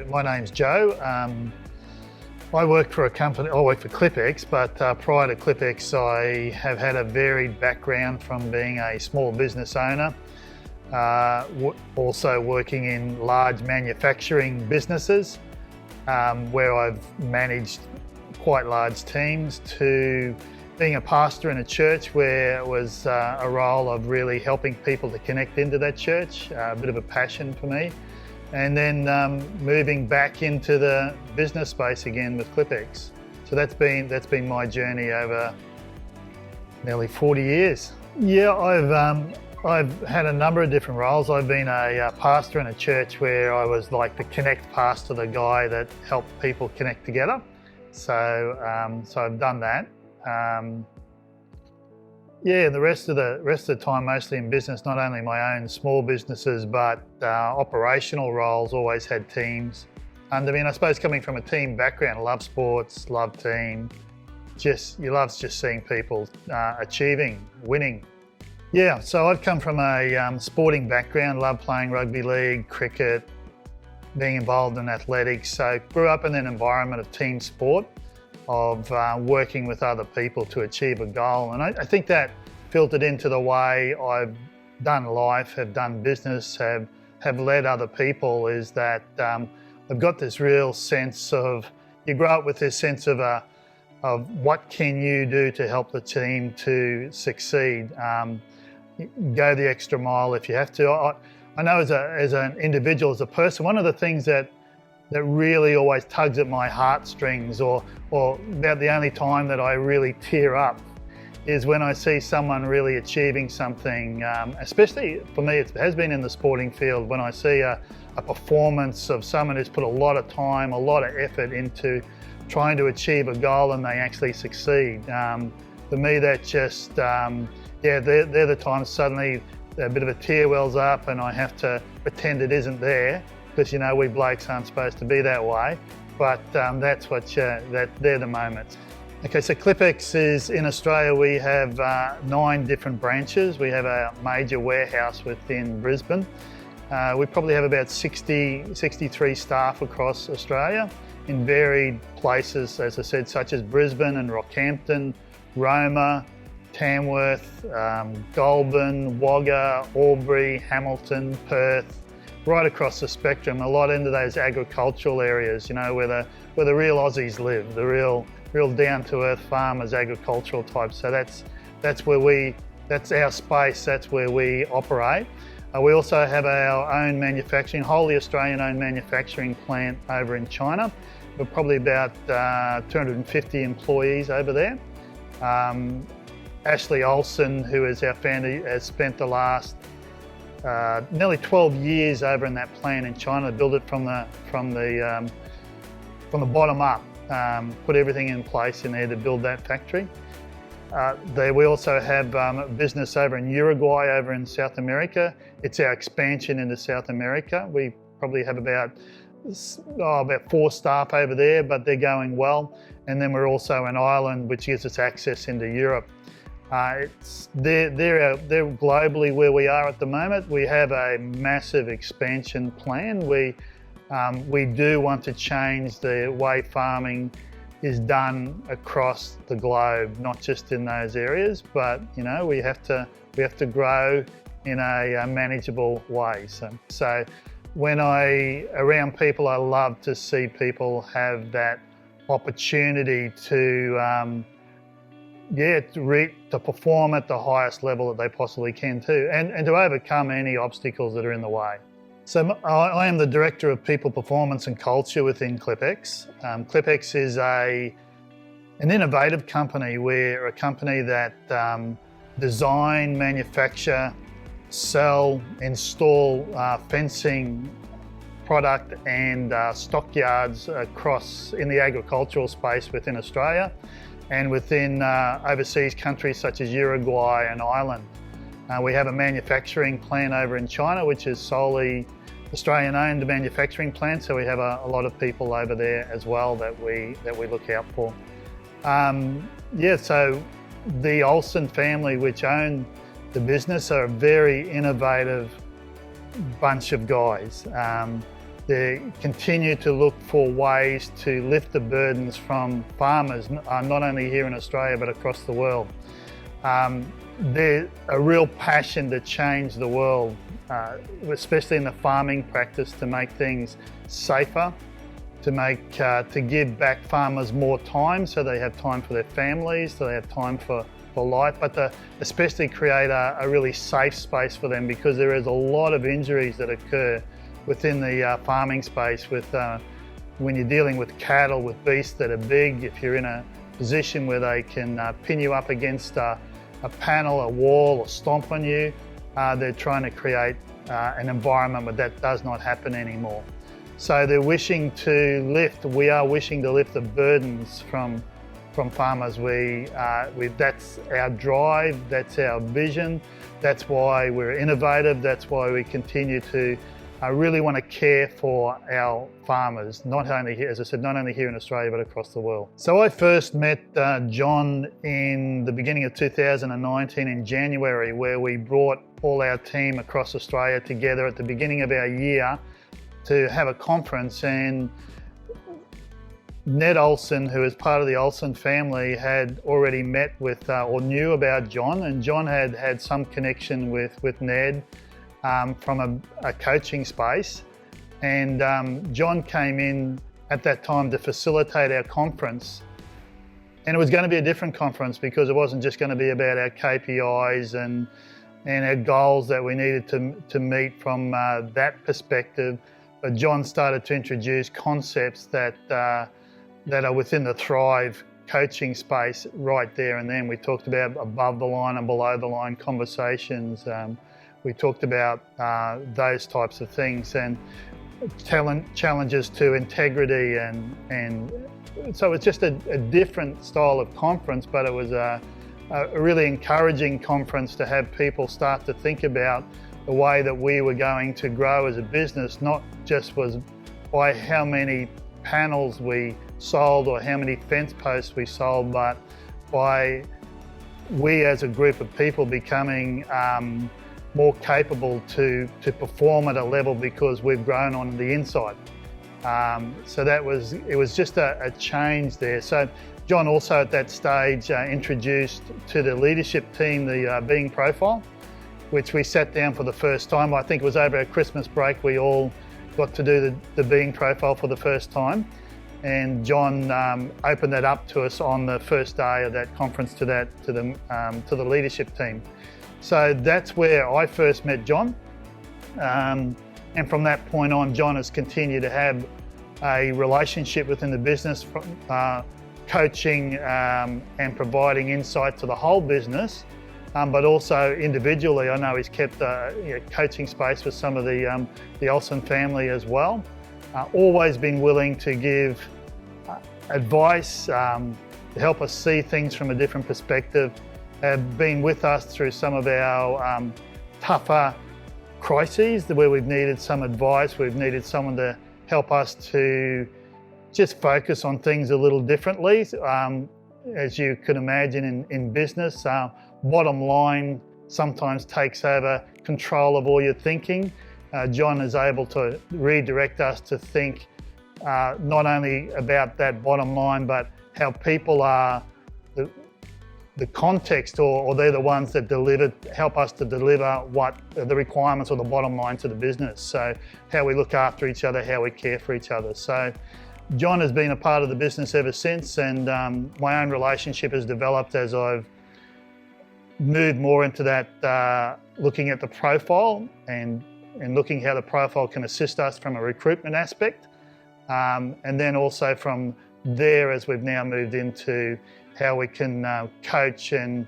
My name's Joe. I work for a company, I work for Clipex, but prior to Clipex I have had a varied background from being a small business owner, also working in large manufacturing businesses where I've managed quite large teams, to being a pastor in a church where it was a role of really helping people to connect into that church, a bit of a passion for me. And then moving back into the business space again with Clipex. So that's been my journey over nearly 40 years. Yeah, I've had a number of different roles. I've been a pastor in a church where I was like the connect pastor, the guy that helped people connect together. So I've done that. Yeah, the rest of the time mostly in business, not only my own small businesses, but operational roles, always had teams under me. And I suppose coming from a team background, I love sports, love team, you love just seeing people achieving, winning. Yeah, so I've come from a sporting background, love playing rugby league, cricket, being involved in athletics. So grew up in an environment of team sport, of working with other people to achieve a goal. And I think that filtered into the way I've done life, have done business, have led other people, is that I've got this real sense of, you grow up with this sense of what can you do to help the team to succeed. Go the extra mile if you have to. I know as an individual, as a person, one of the things that really always tugs at my heartstrings, or about the only time that I really tear up, is when I see someone really achieving something, especially for me it has been in the sporting field, when I see a performance of someone who's put a lot of time, a lot of effort into trying to achieve a goal and they actually succeed. For me that just, they're the times suddenly a bit of a tear wells up and I have to pretend it isn't there, because we blokes aren't supposed to be that way, but that's what they're the moments. Okay, so Clipex is in Australia. We have 9 different branches. We have a major warehouse within Brisbane. We probably have about 63 staff across Australia in varied places, as I said, such as Brisbane and Rockhampton, Roma, Tamworth, Goulburn, Wagga, Albury, Hamilton, Perth, right across the spectrum, a lot into those agricultural areas, where the real Aussies live, the real down-to-earth farmers, agricultural types. So that's our space, that's where we operate. We also have our own manufacturing, wholly Australian-owned manufacturing plant over in China. We're probably about 250 employees over there. Ashley Olsen, who is our founder, has spent the last nearly 12 years over in that plant in China to build it from the bottom up, put everything in place in there to build that factory. We also have a business over in Uruguay, over in South America. It's our expansion into South America. We probably have about 4 staff over there, but they're going well. And then we're also in Ireland, which gives us access into Europe. They're globally where we are at the moment. We have a massive expansion plan. We do want to change the way farming is done across the globe, not just in those areas, but we have to grow in a manageable way. So when around people, I love to see people have that opportunity to perform at the highest level that they possibly can too, and to overcome any obstacles that are in the way. So I am the Director of People Performance and Culture within Clipex. Clipex is an innovative company. We're a company that design, manufacture, sell, install fencing product and stockyards across in the agricultural space within Australia and within overseas countries such as Uruguay and Ireland. We have a manufacturing plant over in China, which is solely Australian-owned manufacturing plant, so we have a lot of people over there as well that we look out for. So the Olsen family, which own the business, are a very innovative bunch of guys. They continue to look for ways to lift the burdens from farmers, not only here in Australia but across the world. There's a real passion to change the world, especially in the farming practice, to make things safer, to give back farmers more time so they have time for their families, so they have time for life, but to especially create a really safe space for them, because there is a lot of injuries that occur within the farming space when you're dealing with cattle, with beasts that are big. If you're in a position where they can pin you up against a panel, a wall, or stomp on you, they're trying to create an environment where that does not happen anymore. So they're wishing to lift, we are wishing to lift the burdens from farmers. That's our drive, that's our vision, that's why we're innovative, that's why we continue to really want to care for our farmers, not only here, as I said, not only here in Australia, but across the world. So I first met John in the beginning of 2019 in January, where we brought all our team across Australia together at the beginning of our year to have a conference, and Ned Olsen, who is part of the Olsen family, had already met with or knew about John, and John had some connection with Ned from a coaching space. And John came in at that time to facilitate our conference, and it was going to be a different conference, because it wasn't just going to be about our KPIs and our goals that we needed to meet from that perspective. But John started to introduce concepts that are within the Thrive coaching space right there and then. We talked about above the line and below the line conversations. We talked about those types of things, and challenges to integrity, and so it's just a different style of conference, but it was a really encouraging conference to have people start to think about the way that we were going to grow as a business, not just was by how many panels we sold or how many fence posts we sold, but by we as a group of people becoming more capable to perform at a level because we've grown on the inside. So it was just a change there. So John also at that stage introduced to the leadership team the being profile, which we sat down for the first time. I think it was over our Christmas break, we all got to do the being profile for the first time. And John opened that up to us on the first day of that conference to the leadership team. So that's where I first met John. And from that point on, John has continued to have a relationship within the business, coaching and providing insight to the whole business, but also individually. I know he's kept a coaching space with some of the Olsen family as well. Always been willing to give advice, to help us see things from a different perspective. Have been with us through some of our tougher crises where we've needed some advice, we've needed someone to help us to just focus on things a little differently. As you can imagine in business, bottom line sometimes takes over control of all your thinking. John is able to redirect us to think not only about that bottom line, but how people are the context, or they're the ones that help us to deliver what the requirements or the bottom line to the business. So how we look after each other, how we care for each other. So John has been a part of the business ever since, and my own relationship has developed as I've moved more into that, looking at the profile and looking how the profile can assist us from a recruitment aspect. And then also from there, as we've now moved into how we can coach and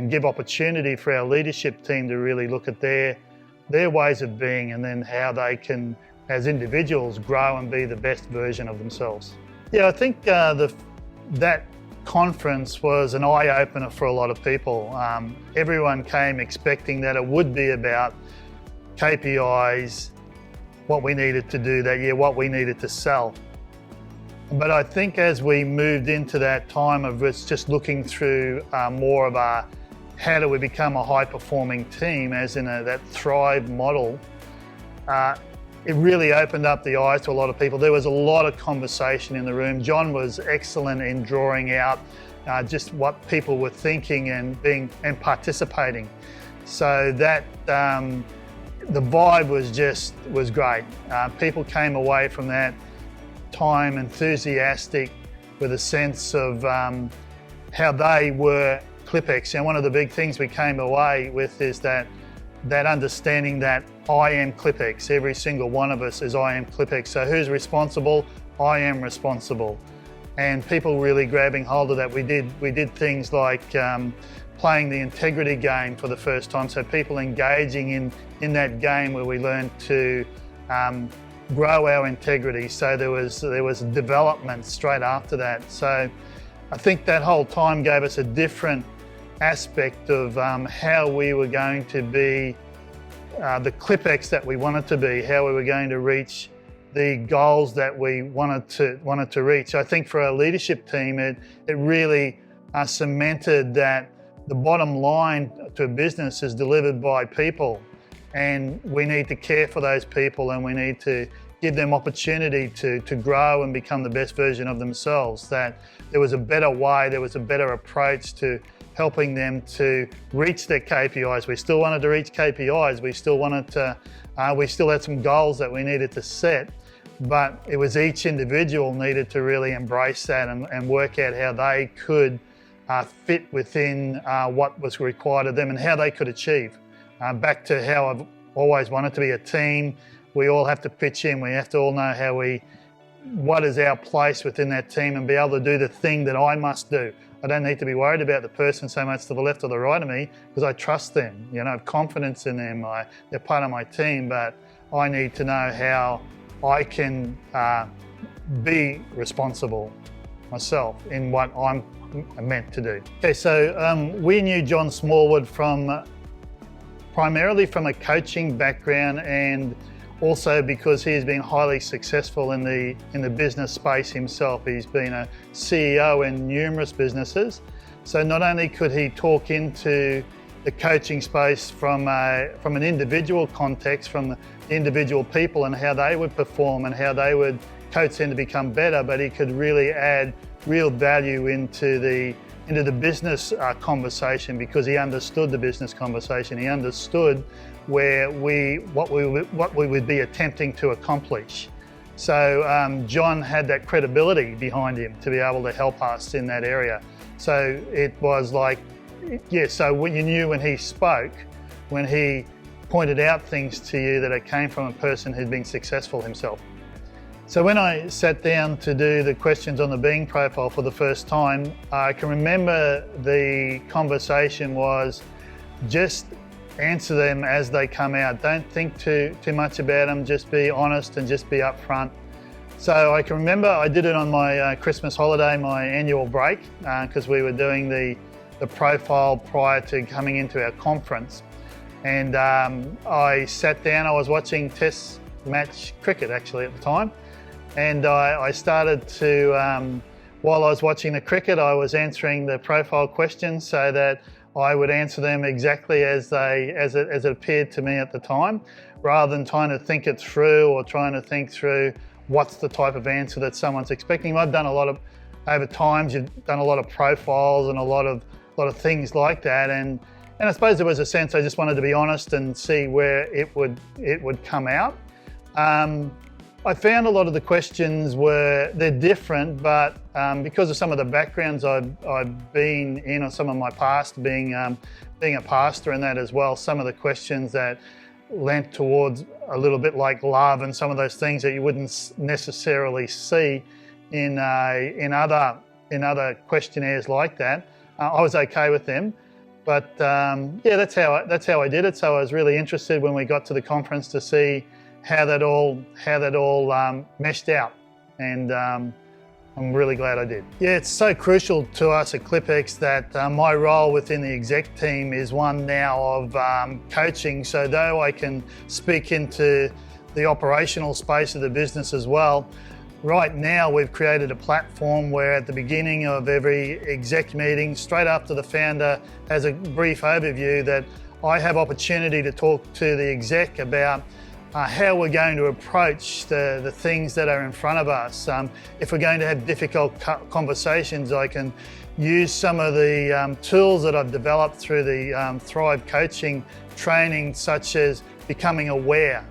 give opportunity for our leadership team to really look at their ways of being, and then how they can, as individuals, grow and be the best version of themselves. Yeah, I think that conference was an eye-opener for a lot of people. Everyone came expecting that it would be about KPIs, what we needed to do that year, what we needed to sell. But I think as we moved into that time of us just looking through more of a how do we become a high-performing team, as in that Thrive model, it really opened up the eyes to a lot of people. There was a lot of conversation in the room. John was excellent in drawing out just what people were thinking and participating. So that the vibe was great. People came away from that time enthusiastic with a sense of how they were Clipex. And one of the big things we came away with is that understanding that I am Clipex. Every single one of us is I am Clipex. So who's responsible? I am responsible. And people really grabbing hold of that. We did things like playing the integrity game for the first time. So people engaging in that game where we learned to grow our integrity. So there was development straight after that. So I think that whole time gave us a different aspect of how we were going to be the Clipex that we wanted to be, how we were going to reach the goals that we wanted to reach. I think for our leadership team, it really cemented that the bottom line to a business is delivered by people, and we need to care for those people, and we need to give them opportunity to grow and become the best version of themselves. That there was a better way, there was a better approach to helping them to reach their KPIs. We still wanted to reach KPIs. We still had some goals that we needed to set, but it was each individual needed to really embrace that and work out how they could fit within what was required of them and how they could achieve. Back to how I've always wanted to be a team. We all have to pitch in. We have to all know what is our place within that team and be able to do the thing that I must do. I don't need to be worried about the person so much to the left or the right of me, because I trust them. I have confidence in them. They're part of my team, but I need to know how I can be responsible myself in what I'm meant to do. Okay, so we knew John Smallwood primarily from a coaching background, and also because he has been highly successful in the business space himself. He's been a CEO in numerous businesses. So not only could he talk into the coaching space from an individual context, from the individual people and how they would perform and how they would coach them to become better, but he could really add real value into the business conversation, because he understood the business conversation. He understood what we would be attempting to accomplish. So John had that credibility behind him to be able to help us in that area. So it was like, so what you knew when he spoke, when he pointed out things to you, that it came from a person who'd been successful himself. So when I sat down to do the questions on the being profile for the first time, I can remember the conversation was just answer them as they come out. Don't think too much about them, just be honest and just be upfront. So I can remember I did it on my Christmas holiday, my annual break, because we were doing the profile prior to coming into our conference. And I sat down, I was watching Test match cricket actually at the time. And I started to, while I was watching the cricket, I was answering the profile questions so that I would answer them exactly as it appeared to me at the time, rather than trying to think it through or trying to think through what's the type of answer that someone's expecting. I've done over times, you've done a lot of profiles and a lot of things like that. And I suppose there was a sense I just wanted to be honest and see where it would come out. I found a lot of the questions they're different, but because of some of the backgrounds I've been in, or some of my past being a pastor and that as well, some of the questions that lent towards a little bit like love and some of those things that you wouldn't necessarily see in other questionnaires like that, I was okay with them. But that's how I did it. So I was really interested when we got to the conference to see how that all meshed out, and I'm really glad I did. Yeah, it's so crucial to us at Clipex that my role within the exec team is one now of coaching. So though I can speak into the operational space of the business as well, Right now we've created a platform where at the beginning of every exec meeting, straight after the founder has a brief overview, that I have opportunity to talk to the exec about how we're going to approach the things that are in front of us. If we're going to have difficult conversations, I can use some of the tools that I've developed through the Thrive coaching training, such as becoming aware,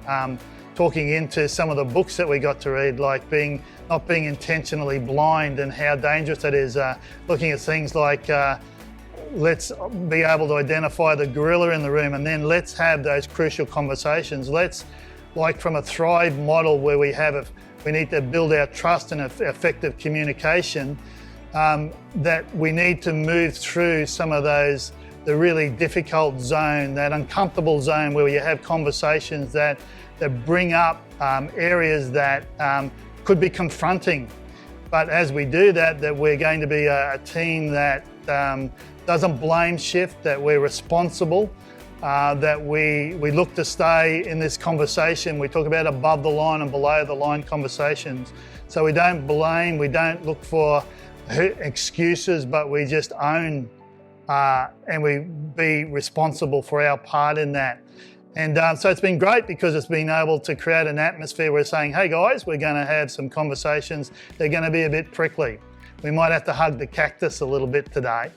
talking into some of the books that we got to read, like not being intentionally blind and how dangerous it is, looking at things like let's be able to identify the gorilla in the room, and then let's have those crucial conversations. Let's, like from a Thrive model where we need to build our trust and effective communication, that we need to move through some of those, the really difficult zone, that uncomfortable zone where you have conversations that bring up areas that could be confronting. But as we do that we're going to be a team that doesn't blame shift, that we're responsible, that we look to stay in this conversation. We talk about above the line and below the line conversations. So we don't blame, we don't look for excuses, but we just own and we be responsible for our part in that. And so it's been great because it's been able to create an atmosphere where we're saying, hey guys, we're going to have some conversations. They're going to be a bit prickly. We might have to hug the cactus a little bit today,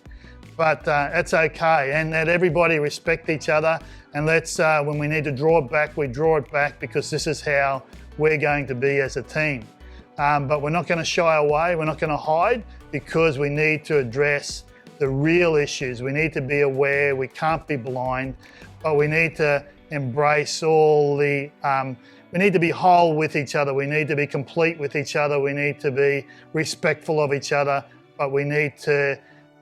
but it's okay. And that everybody respect each other. And let's, when we need to draw it back, we draw it back, because this is how we're going to be as a team. But we're not going to shy away. We're not going to hide, because we need to address the real issues. We need to be aware. We can't be blind, but we need to embrace all the, we need to be whole with each other. We need to be complete with each other. We need to be respectful of each other, but we need to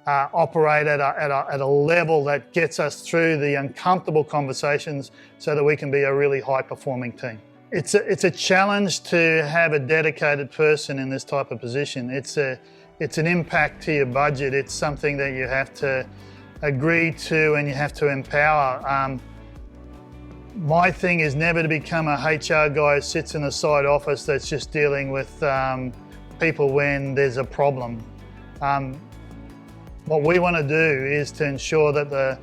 operate at a level that gets us through the uncomfortable conversations so that we can be a really high performing team. It's a challenge to have a dedicated person in this type of position. It's an impact to your budget. It's something that you have to agree to and you have to empower. My thing is never to become a HR guy who sits in the side office that's just dealing with people when there's a problem. What we want to do is to ensure that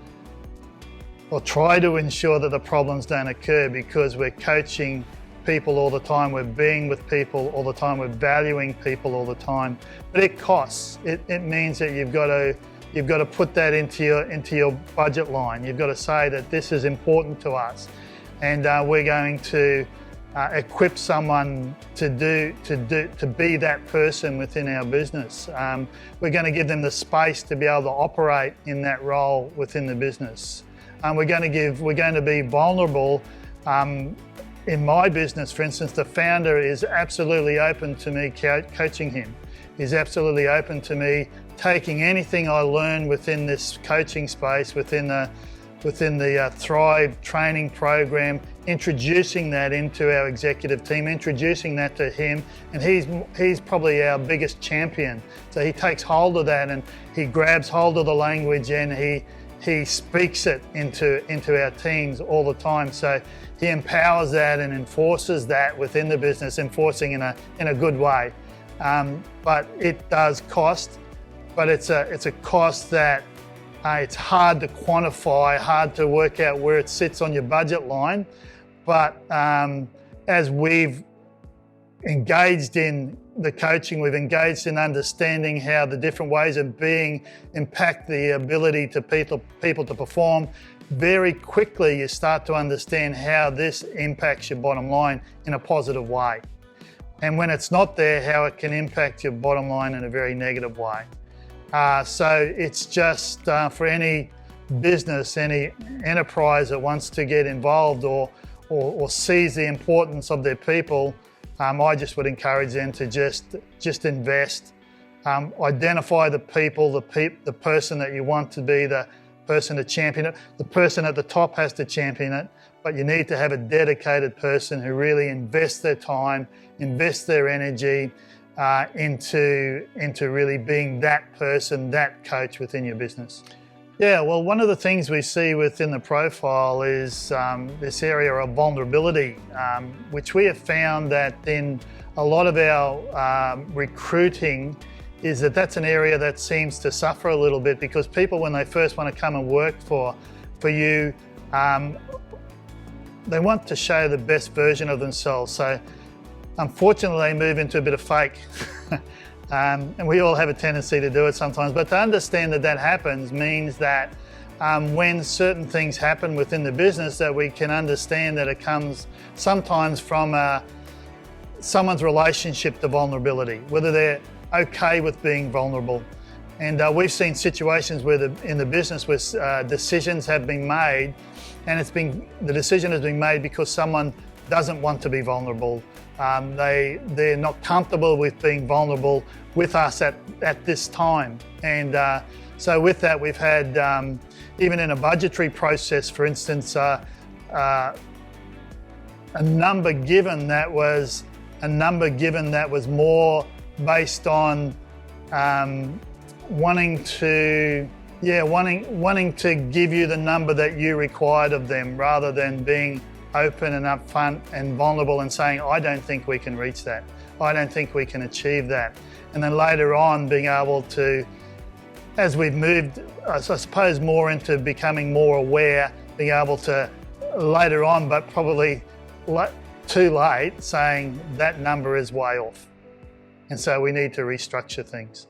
try to ensure that the problems don't occur, because we're coaching people all the time, we're being with people all the time, we're valuing people all the time. But it costs. It means that you've got to put that into your budget line. You've got to say that this is important to us, and we're going to equip someone to be that person within our business. We're going to give them the space to be able to operate in that role within the business. We're going to be vulnerable. In my business, for instance, the founder is absolutely open to me coaching him. He's absolutely open to me taking anything I learn within this coaching space, within the Thrive training program, introducing that into our executive team, introducing that to him, and he's probably our biggest champion. So he takes hold of that and he grabs hold of the language and he speaks it into our teams all the time. So he empowers that and enforces that within the business, enforcing in a good way. But it does cost, but it's a cost that it's hard to quantify, hard to work out where it sits on your budget line. But as we've engaged in the coaching, we've engaged in understanding how the different ways of being impact the ability to people to perform. Very quickly you start to understand how this impacts your bottom line in a positive way. And when it's not there, how it can impact your bottom line in a very negative way. So it's just for any business, any enterprise that wants to get involved or sees the importance of their people, I just would encourage them to just invest, identify the people, the person that you want to be the person to champion it. The person at the top has to champion it, but you need to have a dedicated person who really invests their time, invests their energy into really being that person, that coach within your business. Yeah, well, one of the things we see within the profile is this area of vulnerability, which we have found that in a lot of our recruiting is that that's an area that seems to suffer a little bit, because people, when they first want to come and work for you, they want to show the best version of themselves. So unfortunately, they move into a bit of fake. And we all have a tendency to do it sometimes. But to understand that that happens means that when certain things happen within the business, that we can understand that it comes sometimes from someone's relationship to vulnerability, whether they're okay with being vulnerable. And we've seen situations where in the business where decisions have been made, and the decision has been made because someone doesn't want to be vulnerable. They're not comfortable with being vulnerable with us at this time. And so with that, we've had, even in a budgetary process, for instance, a number given that was more based on wanting to give you the number that you required of them, rather than being open and upfront and vulnerable and saying, I don't think we can reach that. I don't think we can achieve that. And then later on, being able to, as we've moved, I suppose, more into becoming more aware, being able to later on, but probably too late, saying that number is way off. And so we need to restructure things.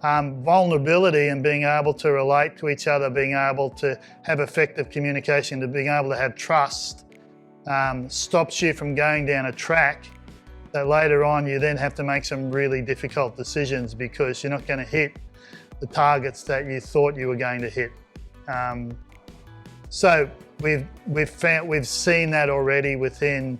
Vulnerability and being able to relate to each other, being able to have effective communication, to being able to have trust, stops you from going down a track that later on you then have to make some really difficult decisions, because you're not going to hit the targets that you thought you were going to hit. So we've seen that already within,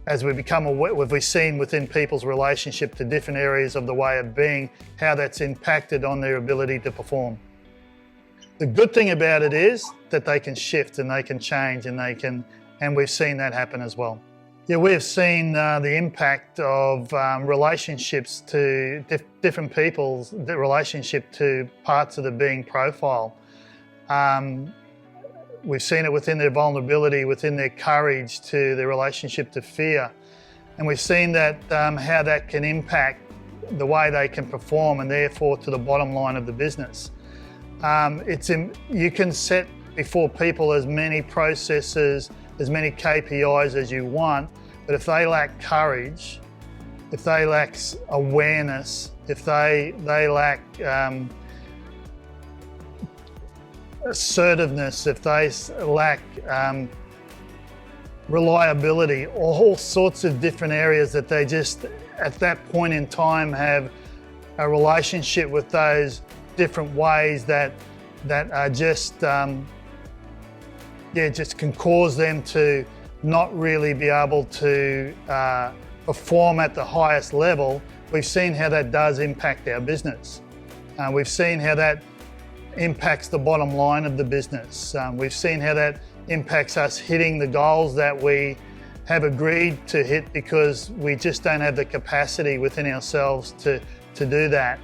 as we become aware, we've seen within people's relationship to different areas of the way of being, how that's impacted on their ability to perform. The good thing about it is that they can shift and they can change, and we've seen that happen as well. Yeah, we've seen the impact of relationships to different people's, the relationship to parts of the being profile. We've seen it within their vulnerability, within their courage, to their relationship to fear. And we've seen that how that can impact the way they can perform, and therefore to the bottom line of the business. You can set before people as many processes, as many KPIs as you want, but if they lack courage, if they lack awareness, if they lack assertiveness, if they lack reliability, all sorts of different areas that they just at that point in time have a relationship with those different ways that are just can cause them to not really be able to perform at the highest level. We've seen how that does impact our business. We've seen how that impacts the bottom line of the business. We've seen how that impacts us hitting the goals that we have agreed to hit, because we just don't have the capacity within ourselves to do that.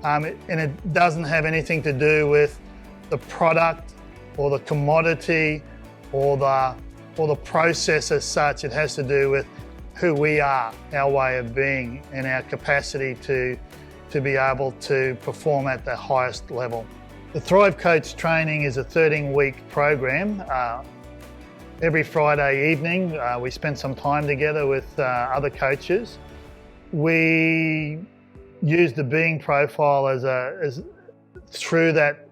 And it doesn't have anything to do with the product or the commodity or the process as such. It has to do with who we are, our way of being, and our capacity to be able to perform at the highest level. The Thrive Coach training is a 13-week program. Every Friday evening, we spend some time together with other coaches. We use the being profile as through that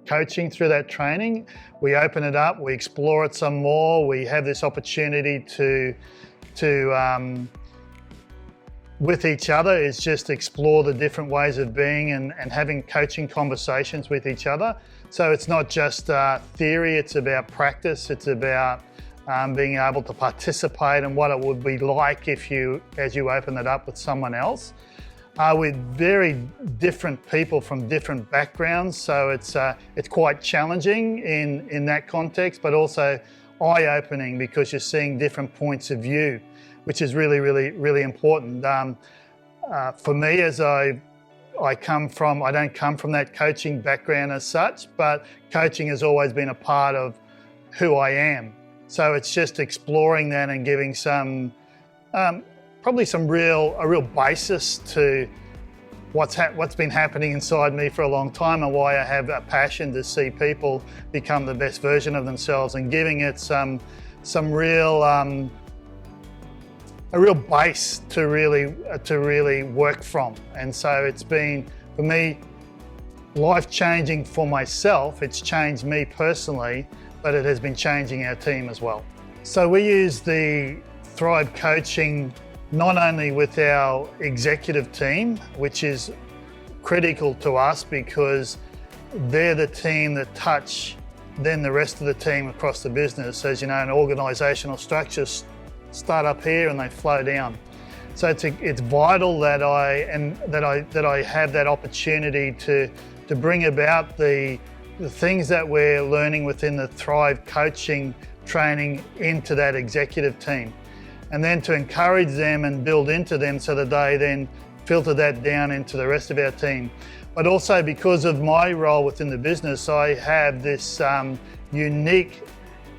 coaching, through that training. We open it up, we explore it some more. We have this opportunity to with each other, is just explore the different ways of being and having coaching conversations with each other. So it's not just theory, it's about practice. It's about being able to participate and what it would be like as you open it up with someone else. With very different people from different backgrounds, so it's quite challenging in that context, but also eye-opening, because you're seeing different points of view, which is really, really, really important. For me, as I I don't come from that coaching background as such, but coaching has always been a part of who I am. So it's just exploring that and giving some, probably a real basis to what's been happening inside me for a long time, and why I have a passion to see people become the best version of themselves, and giving it some real a real base to really work from. And so it's been, for me, life-changing for myself. It's changed me personally, but it has been changing our team as well. So we use the Thrive coaching not only with our executive team, which is critical to us because they're the team that touch then the rest of the team across the business. As you know, an organisational structures start up here and they flow down. So it's vital that I have that opportunity to bring about the things that we're learning within the Thrive coaching training into that executive team, and then to encourage them and build into them so that they then filter that down into the rest of our team. But also, because of my role within the business, I have this unique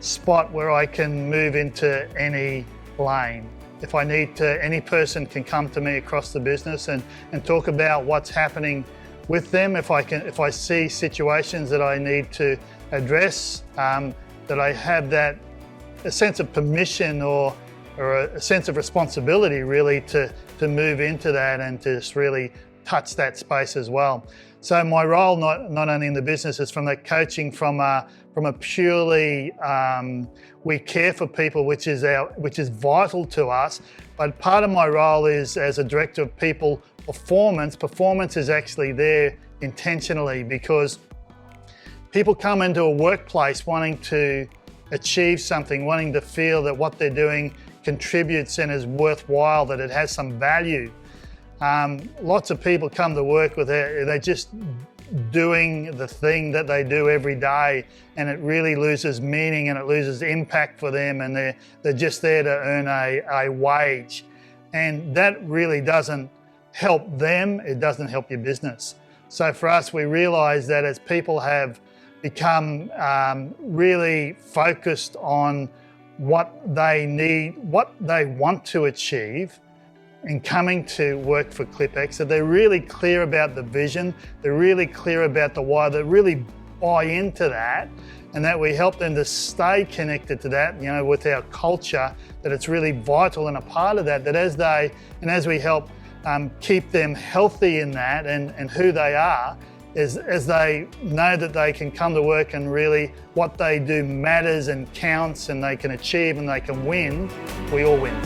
spot where I can move into any lane. If I need to, any person can come to me across the business and talk about what's happening with them. If I see situations that I need to address, that I have a sense of permission or a sense of responsibility really to move into that and to just really touch that space as well. So my role not only in the business is from that coaching from a purely we care for people, which is vital to us, but part of my role is as a director of people performance. Performance is actually there intentionally because people come into a workplace wanting to achieve something, wanting to feel that what they're doing contributes and is worthwhile, that it has some value. Lots of people come to work with it, they're just doing the thing that they do every day, and it really loses meaning and it loses impact for them, and they're just there to earn a wage. And that really doesn't help them, it doesn't help your business. So for us, we realise that as people have become really focused on what they need, what they want to achieve in coming to work for Clipex, that they're really clear about the vision, they're really clear about the why, they really buy into that, and that we help them to stay connected to that, with our culture, that it's really vital and a part of that, as we help keep them healthy in that and who they are, as they know that they can come to work and really what they do matters and counts, and they can achieve and they can win, we all win.